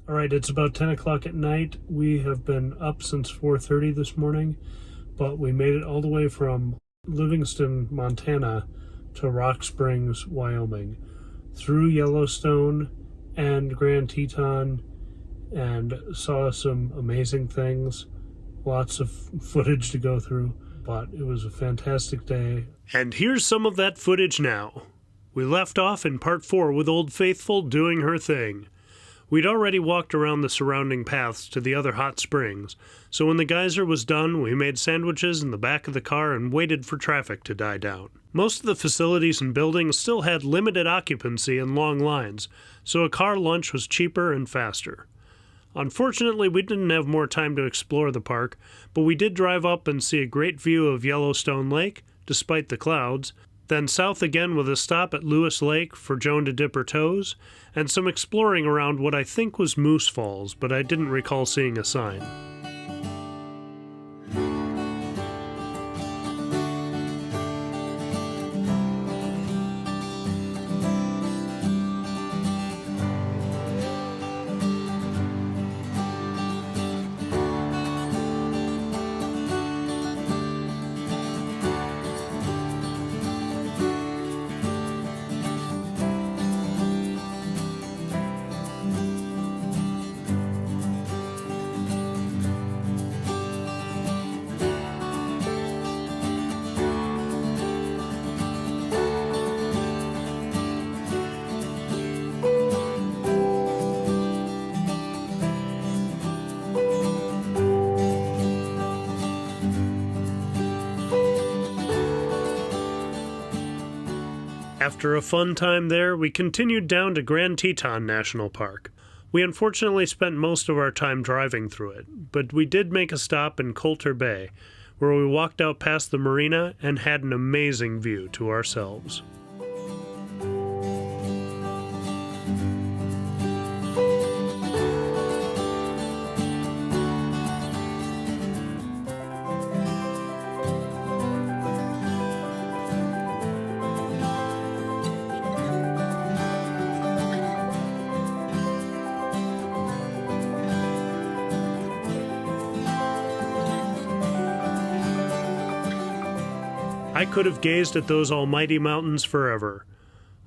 All right, it's about 10 o'clock at night. We have been up since 4:30 this morning, but we made it all the way from Livingston, Montana to Rock Springs, Wyoming, through Yellowstone and Grand Teton, and saw some amazing things. Lots of footage to go through, but it was a fantastic day. And here's some of that footage now. We left off in part 4 with Old Faithful doing her thing. We'd already walked around the surrounding paths to the other hot springs, so when the geyser was done, we made sandwiches in the back of the car and waited for traffic to die down. Most of the facilities and buildings still had limited occupancy and long lines, so a car lunch was cheaper and faster. Unfortunately, we didn't have more time to explore the park, but we did drive up and see a great view of Yellowstone Lake, despite the clouds, then south again with a stop at Lewis Lake for Joan to dip her toes, and some exploring around what I think was Moose Falls, but I didn't recall seeing a sign. After a fun time there, we continued down to Grand Teton National Park. We unfortunately spent most of our time driving through it, but we did make a stop in Coulter Bay, where we walked out past the marina and had an amazing view to ourselves. I could have gazed at those almighty mountains forever,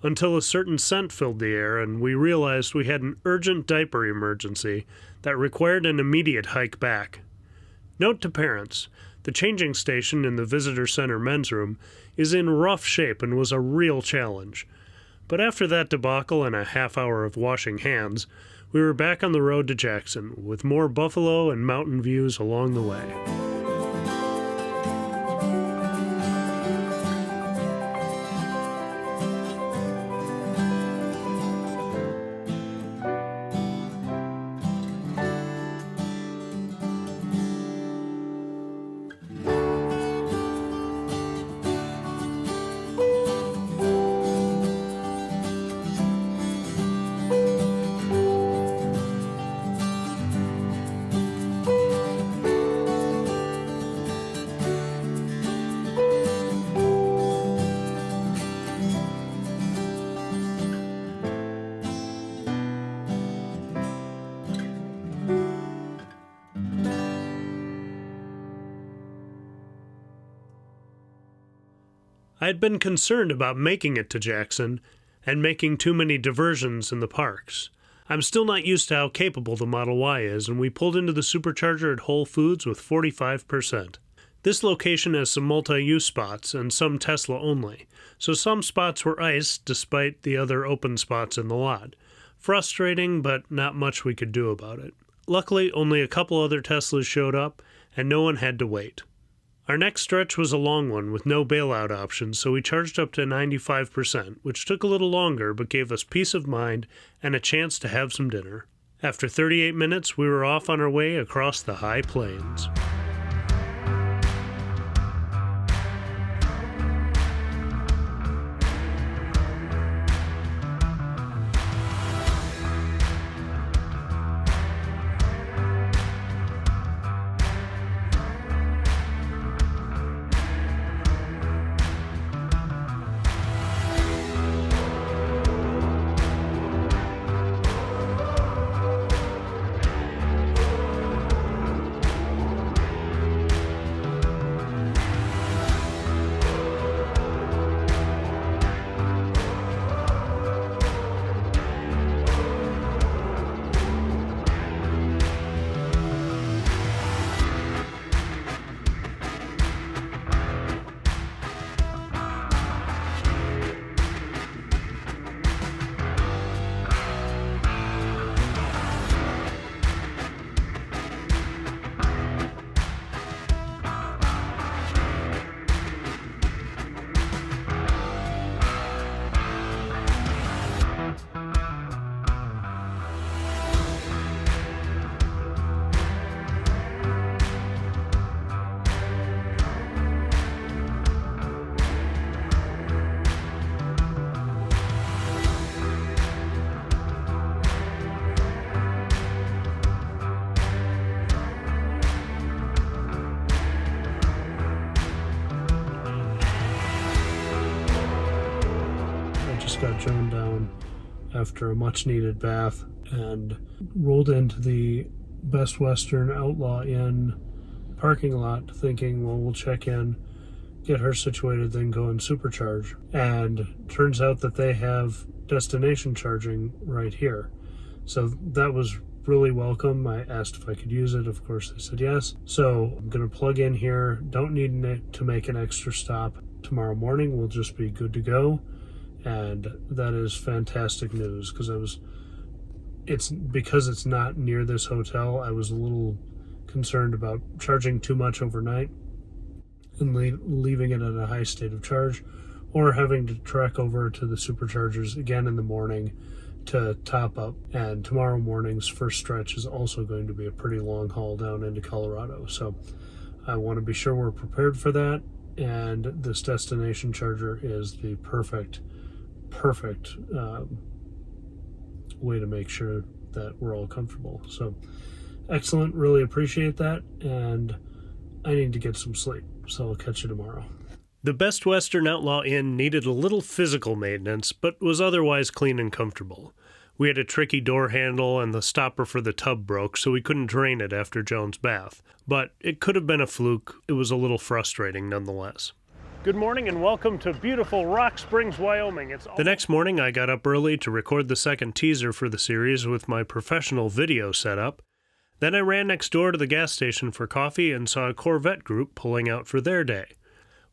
until a certain scent filled the air and we realized we had an urgent diaper emergency that required an immediate hike back. Note to parents, the changing station in the visitor center men's room is in rough shape and was a real challenge. But after that debacle and a half hour of washing hands, we were back on the road to Jackson with more buffalo and mountain views along the way. I had been concerned about making it to Jackson and making too many diversions in the parks. I'm still not used to how capable the Model Y is, and we pulled into the Supercharger at Whole Foods with 45%. This location has some multi-use spots and some Tesla only, so some spots were iced despite the other open spots in the lot. Frustrating, but not much we could do about it. Luckily, only a couple other Teslas showed up, and no one had to wait. Our next stretch was a long one with no bailout options, so we charged up to 95%, which took a little longer but gave us peace of mind and a chance to have some dinner. After 38 minutes, we were off on our way across the high plains. got Joan down after a much needed bath and rolled into the Best Western Outlaw Inn parking lot thinking, well, we'll check in, get her situated, then go and supercharge. And turns out that they have destination charging right here. So that was really welcome. I asked if I could use it. Of course, they said yes. So I'm going to plug in here. Don't need to make an extra stop. Tomorrow morning we'll just be good to go. And that is fantastic news because because it's not near this hotel, I was a little concerned about charging too much overnight and leaving it at a high state of charge, or having to trek over to the superchargers again in the morning to top up. And tomorrow morning's first stretch is also going to be a pretty long haul down into Colorado. So I want to be sure we're prepared for that. And this destination charger is the perfect way to make sure that we're all comfortable. So excellent. Really appreciate that. And I need to get some sleep. So I'll catch you tomorrow. The Best Western Outlaw Inn needed a little physical maintenance, but was otherwise clean and comfortable. We had a tricky door handle, and the stopper for the tub broke, so we couldn't drain it after Joan's bath. But it could have been a fluke. It was a little frustrating nonetheless. Good morning and welcome to beautiful Rock Springs, Wyoming. The next morning I got up early to record the second teaser for the series with my professional video setup. Then I ran next door to the gas station for coffee and saw a Corvette group pulling out for their day.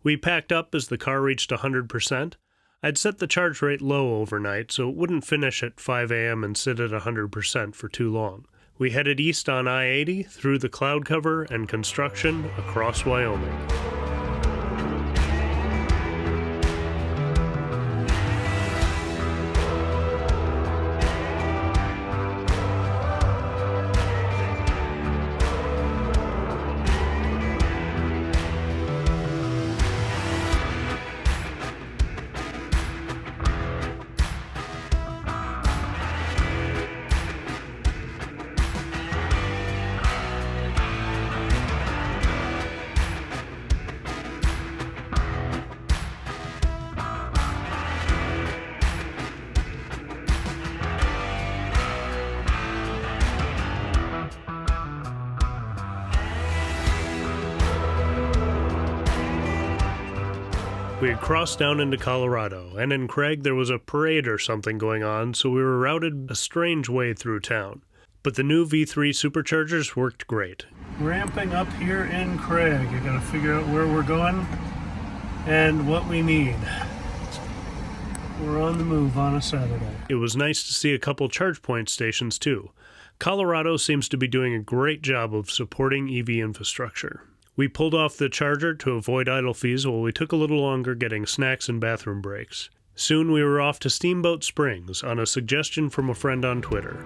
We packed up as the car reached 100%. I'd set the charge rate low overnight so it wouldn't finish at 5 a.m. and sit at 100% for too long. We headed east on I-80 through the cloud cover and construction across Wyoming. We had crossed down into Colorado, and in Craig there was a parade or something going on, so we were routed a strange way through town. But the new V3 superchargers worked great. Ramping up here in Craig. I gotta figure out where we're going and what we need. We're on the move on a Saturday. It was nice to see a couple charge point stations too. Colorado seems to be doing a great job of supporting EV infrastructure. We pulled off the charger to avoid idle fees while we took a little longer getting snacks and bathroom breaks. Soon we were off to Steamboat Springs on a suggestion from a friend on Twitter.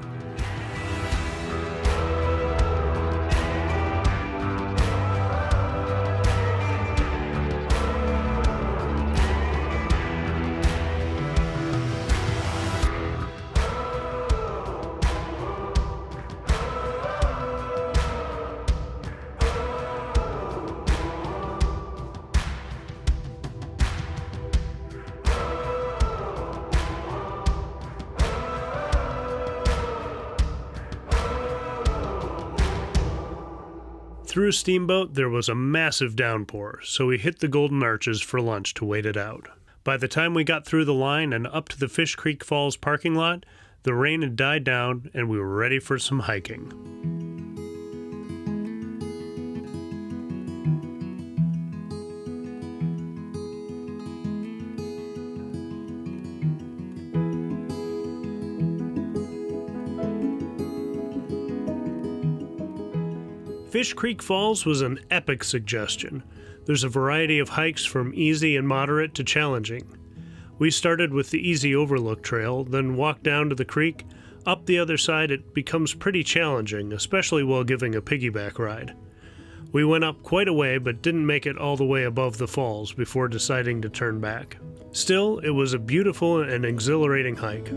Through Steamboat, there was a massive downpour, so we hit the Golden Arches for lunch to wait it out. By the time we got through the line and up to the Fish Creek Falls parking lot, the rain had died down and we were ready for some hiking. Fish Creek Falls was an epic suggestion. There's a variety of hikes from easy and moderate to challenging. We started with the easy overlook trail, then walked down to the creek. Up the other side it becomes pretty challenging, especially while giving a piggyback ride. We went up quite a way but didn't make it all the way above the falls before deciding to turn back. Still, it was a beautiful and exhilarating hike.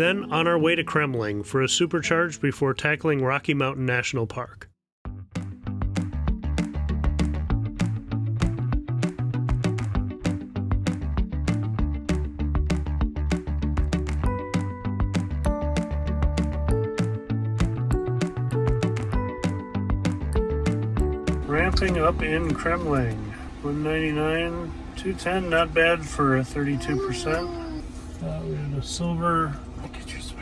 Then on our way to Kremling for a supercharge before tackling Rocky Mountain National Park. Ramping up in Kremling. 199, 210, not bad for a 32%. We had a silver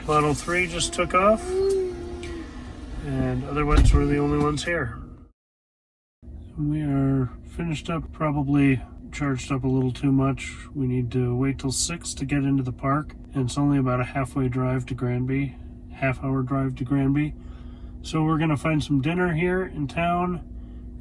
Model 3 just took off, and otherwise we're the only ones here. We are finished up, probably charged up a little too much. We need to wait till 6 to get into the park, and it's only about a half-hour drive to Granby. So we're gonna find some dinner here in town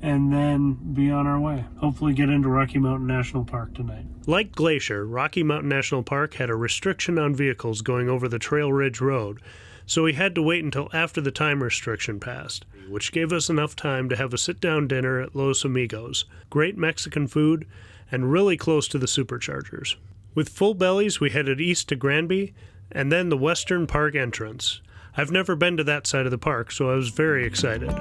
and then be on our way. Hopefully get into Rocky Mountain National Park tonight. Like Glacier, Rocky Mountain National Park had a restriction on vehicles going over the Trail Ridge Road, so we had to wait until after the time restriction passed, which gave us enough time to have a sit-down dinner at Los Amigos, great Mexican food, and really close to the Superchargers. With full bellies, we headed east to Granby, and then the Western Park entrance. I've never been to that side of the park, so I was very excited.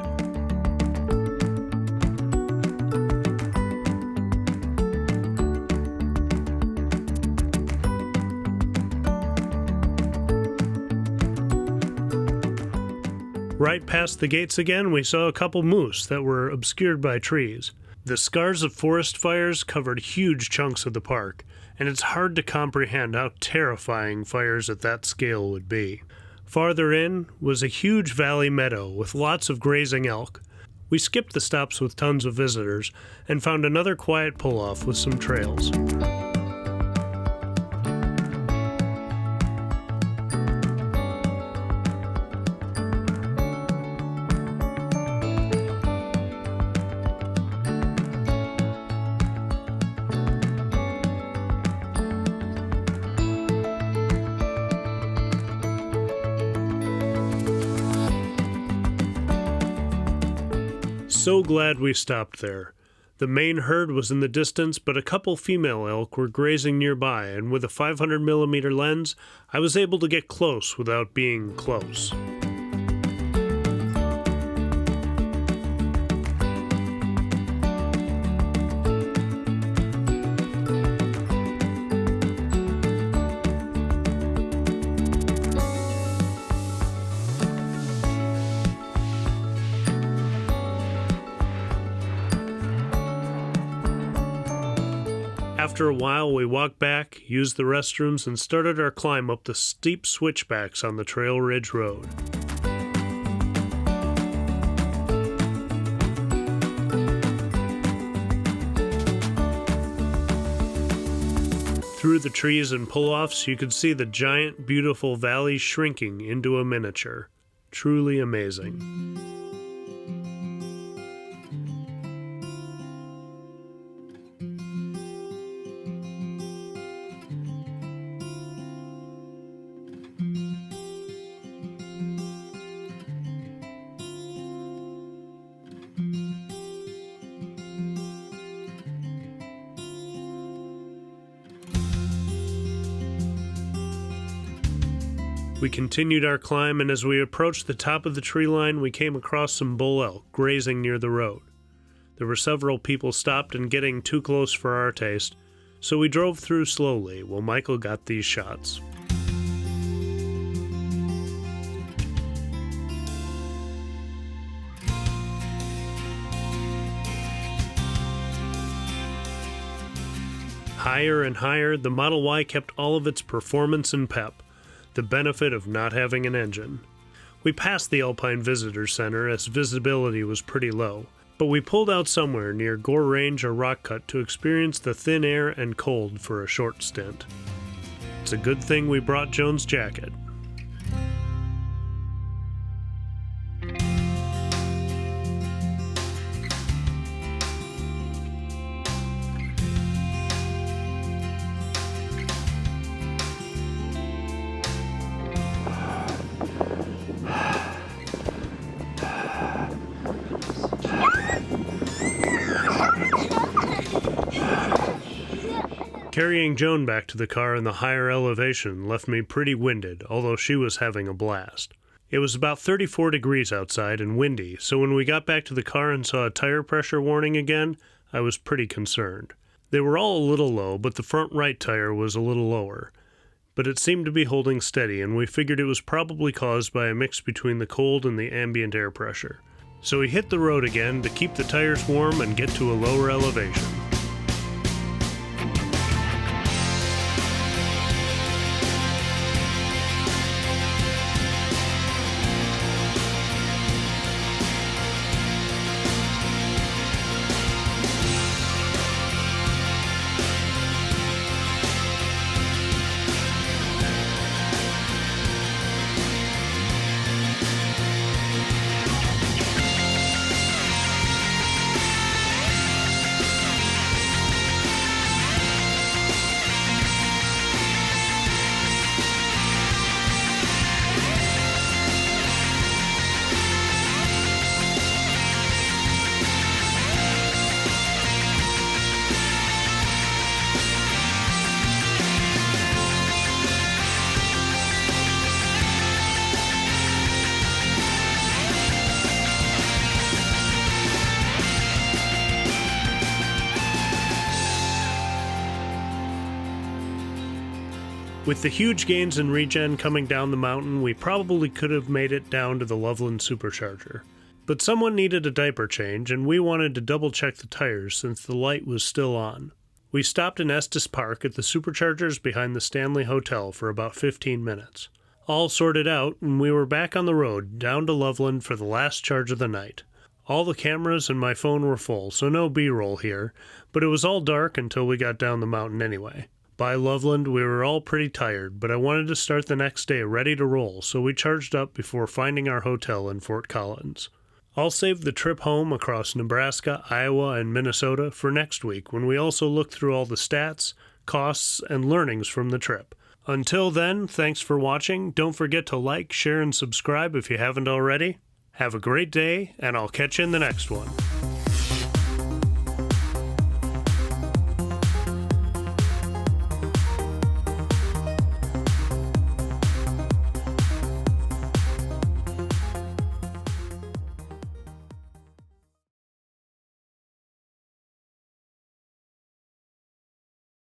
Right past the gates again, we saw a couple moose that were obscured by trees. The scars of forest fires covered huge chunks of the park, and it's hard to comprehend how terrifying fires at that scale would be. Farther in was a huge valley meadow with lots of grazing elk. We skipped the stops with tons of visitors and found another quiet pull-off with some trails. So glad we stopped there. The main herd was in the distance, but a couple female elk were grazing nearby, and with a 500mm lens, I was able to get close without being close. After a while, we walked back, used the restrooms, and started our climb up the steep switchbacks on the Trail Ridge Road. Through the trees and pull-offs, you could see the giant, beautiful valley shrinking into a miniature. Truly amazing. We continued our climb, and as we approached the top of the tree line, we came across some bull elk grazing near the road. There were several people stopped and getting too close for our taste, so we drove through slowly while Michael got these shots. Higher and higher, the Model Y kept all of its performance and pep, the benefit of not having an engine. We passed the Alpine Visitor Center as visibility was pretty low, but we pulled out somewhere near Gore Range or Rock Cut to experience the thin air and cold for a short stint. It's a good thing we brought Joan's jacket. Carrying Joan back to the car in the higher elevation left me pretty winded, although she was having a blast. It was about 34 degrees outside and windy, so when we got back to the car and saw a tire pressure warning again, I was pretty concerned. They were all a little low, but the front right tire was a little lower. But it seemed to be holding steady, and we figured it was probably caused by a mix between the cold and the ambient air pressure. So we hit the road again to keep the tires warm and get to a lower elevation. With the huge gains in regen coming down the mountain, we probably could have made it down to the Loveland Supercharger. But someone needed a diaper change, and we wanted to double-check the tires since the light was still on. We stopped in Estes Park at the Superchargers behind the Stanley Hotel for about 15 minutes. All sorted out, and we were back on the road down to Loveland for the last charge of the night. All the cameras and my phone were full, so no B-roll here, but it was all dark until we got down the mountain anyway. By Loveland, we were all pretty tired, but I wanted to start the next day ready to roll, so we charged up before finding our hotel in Fort Collins. I'll save the trip home across Nebraska, Iowa, and Minnesota for next week when we also look through all the stats, costs, and learnings from the trip. Until then, thanks for watching. Don't forget to like, share, and subscribe if you haven't already. Have a great day, and I'll catch you in the next one.